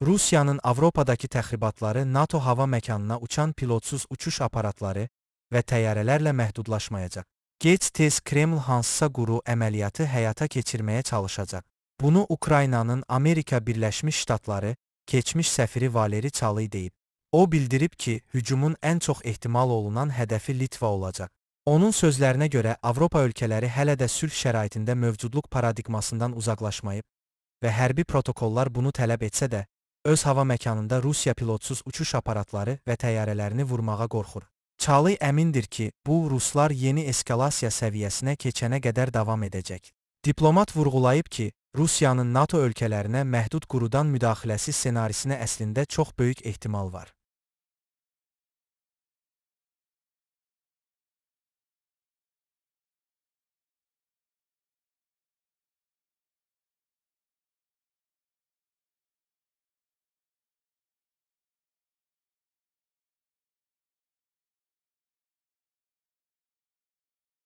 Rusiyanın Avropadakı təxribatları NATO hava məkanına uçan pilotsuz uçuş aparatları və təyyarələrlə məhdudlaşmayacaq. Gec-tez Kreml hansısa quru əməliyyatı həyata keçirməyə çalışacaq. Bunu Ukraynanın Amerika Birləşmiş Ştatları keçmiş səfiri Valeri Çalıy deyib. O bildirib ki, hücumun ən çox ehtimal olunan hədəfi Litva olacaq. Onun sözlərinə görə Avropa ölkələri hələ də sülh şəraitində mövcudluq paradigmasından uzaqlaşmayıb və hərbi protokollar bunu tələb etsə də, öz hava məkanında Rusiya pilotsuz uçuş aparatları və təyyarələrini vurmağa qorxur. Çalıy əmindir ki, bu Ruslar yeni eskalasiya səviyyəsinə keçənə qədər davam edəcək. Diplomat vurğulayıb ki, Rusiyanın NATO ölkələrinə məhdud qurudan müdaxiləsi ssenarisinə əslində çox böyük ehtimal var.